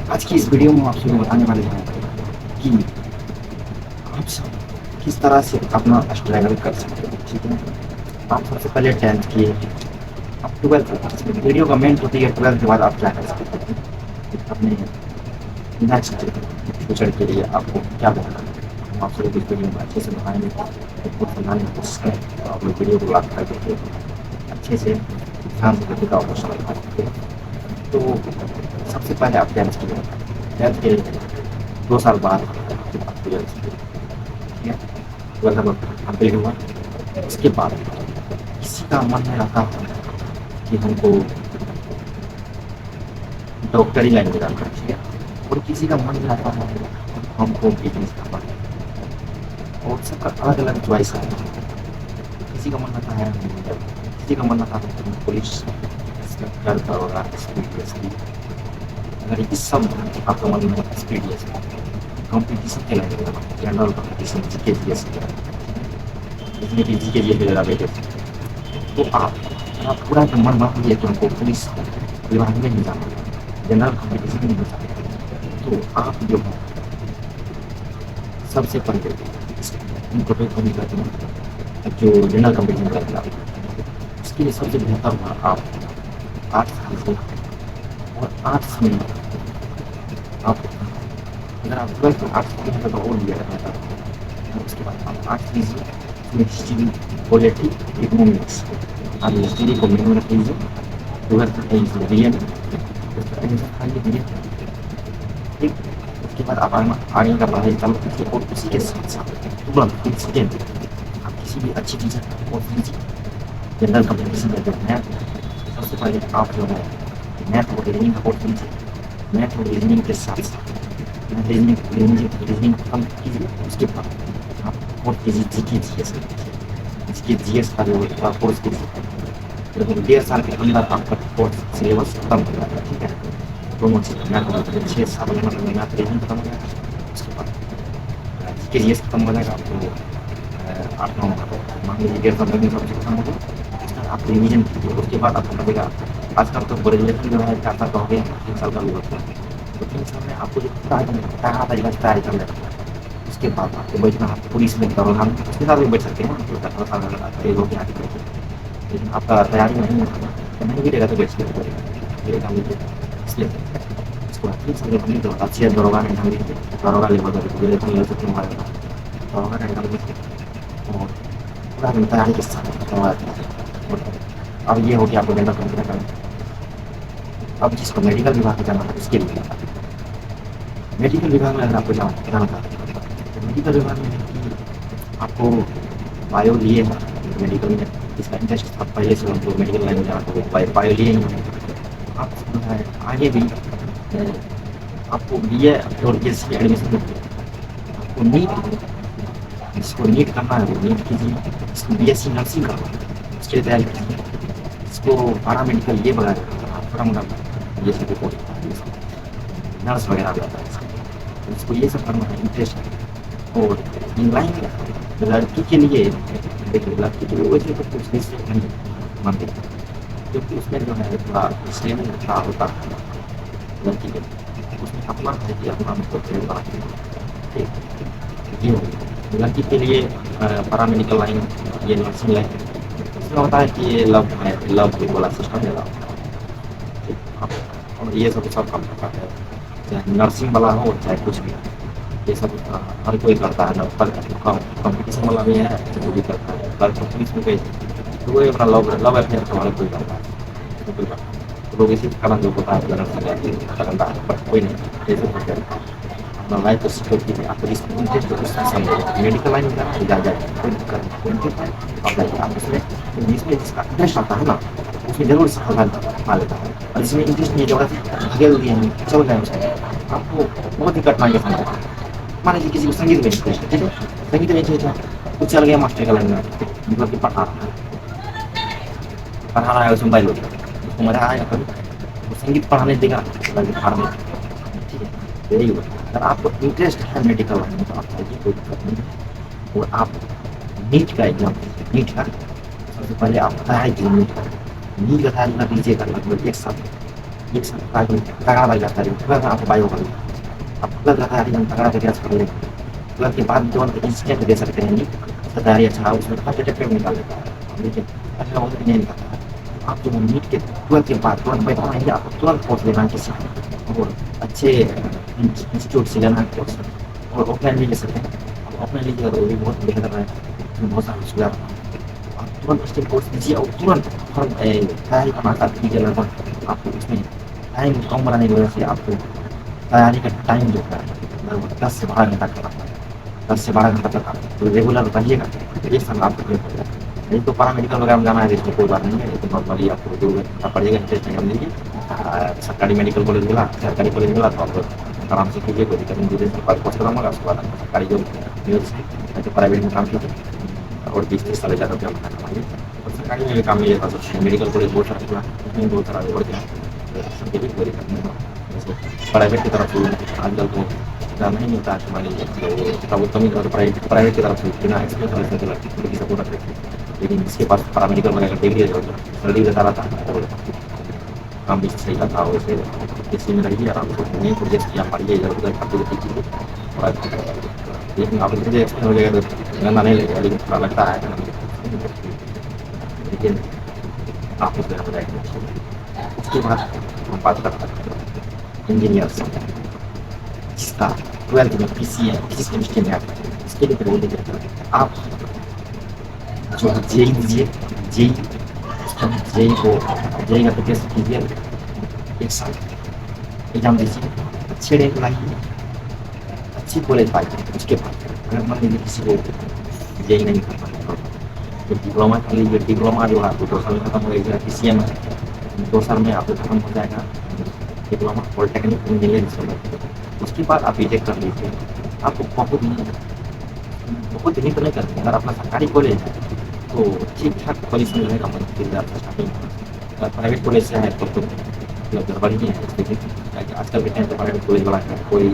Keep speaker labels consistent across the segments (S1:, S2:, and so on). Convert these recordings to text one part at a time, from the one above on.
S1: आज की इस वीडियो में हम आपसे बताने वाले हैं कि आप सब किस तरह से अपना स्ट्रगल कर सकते हैं। ठीक है, आप सबसे पहले 10th किए, अब 12th। वीडियो का मेन टॉपिक है 12th के बाद आप क्या कर सकते हैं अपने नेक्स्ट फ्यूचर के लिए, आपको क्या करना है। हम आप लोग इस वीडियो में अच्छे से बताएंगे, आपको समझाने की कोशिश करें, तो आप लोग वीडियो को लास्ट तक देखिए, अच्छे से ध्यान से देखिएगा और समझ पाएंगे। तो सबसे पहले आप 10th किए, 10th के 2 साल बाद आप 12th किए, ठीक है। 12th कंप्लीट हुआ, उसके बाद किसी का मन में रहता है कि हमको डॉक्टरी लाइन में जाना है, ठीक है, और किसी का मन में रहता है हमको बिजनेस करना है, और सबका अलग अलग चॉइस है। किसी का मन रहता है किसी का मन रहता है पुलिस इंस्पेक्टर दरोगा एसपी। अगर इस सब आपका मन में एक्सपीरियंस है, कंपटीशन के लाइन में जनरल कंपटीशन जीके जीएस जिसमें कि जीके जीएस वगैरह बैठे थे, तो आप पूरा एकदम मन बना लिया कि हमको पुलिस विभाग में नहीं जाना, जनरल कंपटीशन में नहीं जाना, तो आप जो है सबसे पहले उनको कमी करते हैं जो जनरल कंपटीशन करते हैं। उसके लिए सबसे बेहतर हुआ आप आर्ट्स लीजिए, और आर्ट्स में आप अगर आप 12th में आर्ट्स की तो और लिया रहता है, उसके बाद आप आर्ट्स लीजिए, उसमें हिस्ट्री पॉलिटी इकोनॉमिक्स, आप हिस्ट्री को मेन में रख लीजिए, 12th में रीजन खाइए, ठीक। उसके बाद आप आगे का पढ़ाई चालू कीजिए, और उसी के साथ साथ तुरंत इंस्टेंट आप किसी भी अच्छी टीचर कोर्स लीजिए। जनरल कंपटीशन का जो मैथ, सबसे पहले आप जो है मैथ और रीजनिंग का कोर्स लीजिए। मैथ और रीजनिंग के साथ साथ रीजनिंग खत्म कीजिए, उसके बाद आप कोर्स कीजिए जीके जीएस जीके जीएस का जो कोर्स कीजिए, लगभग 1.5 साल के अंदर आपका कोर्स सिलेबस खत्म हो जाएगा, ठीक है। दोनों चीज़ मैथ हो जाएगा, 6 साल में मतलब मैथ रीजनिंग खत्म हो जाएगा, उसके बाद जीके जीएस खत्म हो जाएगा, आपको 8-9 मान लीजिए 1.5 साल में सब्जेक्ट खत्म हो गया, आप रिविजन कीजिए। उसके बाद आपको लगेगा आजकल तो ग्रेजुएशन जो है 4 साल का हो गया, 3 साल का भी होता है, तो 3 साल में आपको जो तैयारी कर लेना है। उसके बाद आपको बैठना है पुलिस में, दरोगा में, उसके साथ भी बैठ सकते हैं जो 18 साल का एज हो गया आगे बैठे, लेकिन आपका तैयारी नहीं गिरेगा तो बैठ गिरेगा इसलिए उसको 3 साल के कंप्लीट होगा, अच्छी दरोगा का एग्जाम दीजिए, दरोगा लेवल का ग्रेजुएशन लेवल से दरोगा का एग्जाम दीजिए, और पूरा दिन तैयारी के साथ अब ये हो गया आपको जनरल कंपनी करना। अब जिसको मेडिकल विभाग में जाना है उसके लिए मेडिकल विभाग में अगर आपको जाना था, तो मेडिकल विभाग में है कि आपको बायो लिए है, मेडिकल में इसका इंटरेस्ट था पहले से, हमको मेडिकल लाइन में जाना तो बायो लिए ही है। आप जो है आगे भी आपको बी ए और एस सी एडमिशन आपको नीट, जिसको नीट करना है वो नीट कीजिए, इसको बीएससी नर्सिंग करना है उसके लिए तैयारी कीजिए, इसको पैरामेडिकल ये वगैरह थोड़ा मोटा ये सब कोर्स नर्स वगैरह भी आता है, तो इसको ये सब करना है, इंटरेस्ट है। और लाइन लड़की के लिए देखिए, लड़की के लिए वैसे तो कुछ रिस्ट्रिक्ट नहीं मानते, क्योंकि उसमें जो है थोड़ा स्टेम खड़ा होता है लड़की के, उसमें अपना है कि अपना मतलब ठीक ये हो लड़की के लिए पैरामेडिकल लाइन, ये नर्सिंग लाइन, इसमें होता है कि ये लव है, लव वाला सिस्टम है आप, और ये सब काम करता है, चाहे नर्सिंग वाला हो चाहे कुछ भी, ये सब हर कोई करता है ना, पर कंपटीशन वाला भी है वो भी करता है, पर पुलिस में गई तो वो अपना लव अफेयर हमारा कोई करता है, तो लोग इसी कारण जो होता है नर्सिंग करता है, पर कोई नहीं ऐसे कुछ अपना लाइफ को सिक्योर कीजिए। आपको जिस इंटरेस्ट है उसमें समझे, मेडिकल लाइन में जाए कोई दिक्कत नहीं, कोई इंटरेस्ट है आप जाइए, आप उसमें जिसमें जिसका इंटरेस्ट आता है ना उसमें जरूर सफलता पा लेता है, और जिसमें इंटरेस्ट नहीं है धकेल दिए हैं चल रहे हैं उसमें, आपको बहुत ही कठिनाई का सामना है। मान लीजिए किसी को संगीत में इंटरेस्ट है, ठीक है, संगीत में इंटरेस्ट है, वो चल गया मास्टर का लाइन में, मतलब कि पढ़ा रहा है उसमें बाइल उसको मजा आएगा कभी, वो संगीत पढ़ाने देगा फार्म, ठीक है। यही होता है, अगर आपको इंटरेस्ट है मेडिकल लाइन में तो आप चाहिए, कोई दिक्कत नहीं है। और आप नीट का एग्जाम, नीट का सबसे पहले आप तैयारी कीजिए, नीट का तैयारी कर लीजिएगा लगभग 1 साल, एक साथ आगे तगड़ा लग जाता है, तुरंत आप बायो कर लो। आपको लग रहा है एकदम तगड़ा तरीके से कर ले, तुरंत के बाद तुरंत इंस्टेंट दे सकते हैं नीट, उसका तैयारी अच्छा है, उसमें फर्स्ट अटेम्प्ट में निकाल देता है, लेकिन अच्छा होता नहीं निकालता है। आप जो नीट के तुरंत के बाद तुरंत बैठना है, आपको तुरंत कोर्स लेना है किसी और अच्छे इंस्टीट्यूट से लेना है कोर्स, और ऑफलाइन भी ले सकते हैं। अब ऑफलाइन लीजिएगा तो वो भी बहुत बेहतर है, उसमें बहुत सारा सुविधा है। आप तुरंत उसके कोर्स लीजिए और तुरंत फॉर्म तैयारी करना स्टार्ट कीजिए। लगभग आपको उसमें टाइम कम बनाने की वजह से आपको तैयारी का टाइम जो है लगभग 10 से 12 घंटा करना पड़ेगा। 10 से 12 घंटा तक आप तो रेगुलर रहिएगा तो ये सब आपको क्लियर हो जाएगा। नहीं तो पैरामेडिकल वगैरह में जाना है तो इसमें कोई बात नहीं है, लेकिन नॉर्मली आपको 2 घंटा पड़ेगा, इंटरेस्ट निकाल लीजिए। सरकारी मेडिकल कॉलेज मिला, सरकारी कॉलेज मिला तो आप आराम से कीजिए, कोई दिक्कत नहीं। धीरे सरकारी कोर्स खत्म होगा उसके बाद आपको सरकारी जॉब मिल सकती है, प्राइवेट में काम कीजिए और 20-30 साल ज़्यादा रुपया महीना कमाइए। और सरकारी में भी काम मिल जाता है, मेडिकल कॉलेज बहुत सारा खुला, उसमें बहुत सारा बढ़ गया, सबके भी कोई दिक्कत नहीं है। जैसे प्राइवेट की तरफ से आजकल तो ज़्यादा नहीं मिलता है, मान लीजिए तो बहुत कम ही तरह प्राइवेट की तरफ से बिना एक्सपीरियंस वाले से सपोर्ट रखते हैं। लेकिन जिसके पास पैरामेडिकल वगैरह डिग्री है, सैलरी देता रहता है और काम भी सही रहता है, वैसे इसी में रहिए आराम से, नहीं प्रोजेक्ट या पढ़िए इधर उधर करते हुए कीजिए। लेकिन आप मुझे एक्सप्लेन हो जाएगा तो गंदा नहीं लगेगा, लेकिन थोड़ा लगता है, लेकिन आप उसमें हो जाएगा। उसके बाद हम बात करते हैं इंजीनियर से, जिसका 12th में पीसी है, फिजिक्स केमिस्ट्री में आता है, इसके लिए बोल दीजिए आप जो जेई दीजिए, जेई जेई को जेई का प्रिपरेशन कीजिए, 1 साल एग्जाम दीजिए, अच्छे रैंक लाइए, अच्छी कॉलेज पाइए। उसके बाद अगर मान लीजिए किसी को जेई नहीं कर पाए तो डिप्लोमा कर लीजिए। डिप्लोमा जो है आपको 2 साल में खत्म हो जाएगा, पीसीएम 2 साल में आपको खत्म हो जाएगा डिप्लोमा, पॉलिटेक्निक इंजीनियरिंग। उसके बाद आप बीटेक कर लीजिए। आपको बहुत नहीं तो नहीं करते, अगर अपना सरकारी कॉलेज है तो ठीक ठाक पोजीशन रहेगा, मिल जाता है स्टार्टिंग में। अगर प्राइवेट कॉलेज से है तो मतलब गड़बड़ ही है, इसलिए आजकल के टाइम पर प्राइवेट कॉलेज वाला कोई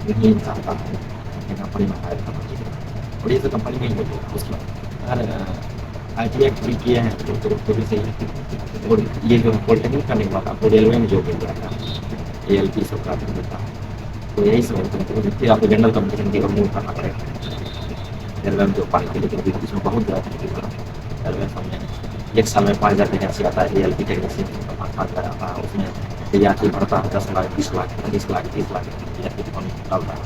S1: नहीं चाहता है कंपनी में हायर करना चाहिए, और ये तो कंपनी में ही होती है। उसके बाद अगर आई टी आई भी किए हैं तो भी सही है। और ये जो पॉलिटेक्निक करने के बाद आपको रेलवे में जॉब मिल जाएगा, ALP सब का मिलता है। तो यही सब होता है, तो फिर आपको जनरल कम्युनिकेशन की मूव करना पड़ेगा रेलवे में जॉब पाने के लिए, क्योंकि इसमें बहुत ज़्यादा रेलवे में 1 साल में 5,000 वैकेंसी आता है, ALP टेक्नीशियन 5,000 आता है। उसमें विद्यार्थी भरता है 10 लाख 20 लाख 25 लाख 30 लाख विद्यार्थी फॉर्म डालता है।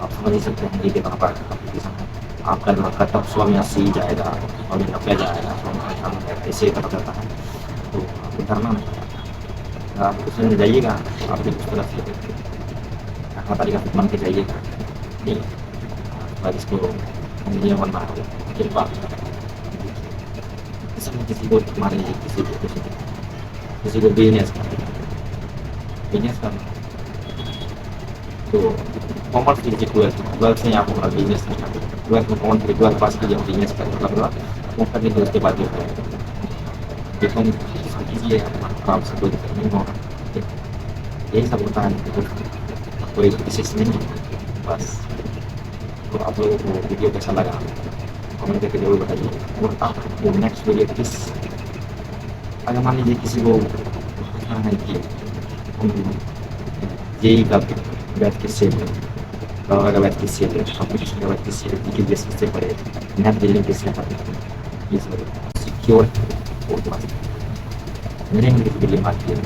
S1: आप समझ ही सकते हैं कि कितना बड़ा कॉम्पिटिशन है। आपका कट ऑफ 100 में 80 जाएगा, 100 में 90 जाएगा, 100 में 95 जाएगा, ऐसे कट जाता है। तो आपको डरना नहीं, आप उसमें जाइएगा तो आप भी उस तरह से अपना तरीका से मान के जाइएगा कि इसको इंजीनियर बनना है। फिर बात इसमें किसी को मान लीजिए किसी को बिजनेस करना तो कॉमर्स लीजिए, 12th से आप अपना बिजनेस करना। 12th में कौन 12th पास कीजिए, बिजनेस कर मतलब वो करने के उसके बाद जो है देखो कीजिए, आराम से कोई दिक्कत नहीं होगा। यही सब होता है, कोई विशेष नहीं है बस। तो आप लोगों को वीडियो कैसा लगा कमेंट करके जरूर बताइए। और आपको नेक्स्ट वीडियो किस, अगर मान लीजिए किसी को पूछना है कि जेई का बैच किससे है, दौरा का बैच किससे है, कॉम्पिटिशन का बैच किससे है, जीके बेस किससे पड़े, मैथ बिल्डिंग किससे पड़े, ये सब सिक्योर और मेरे लिए बात किया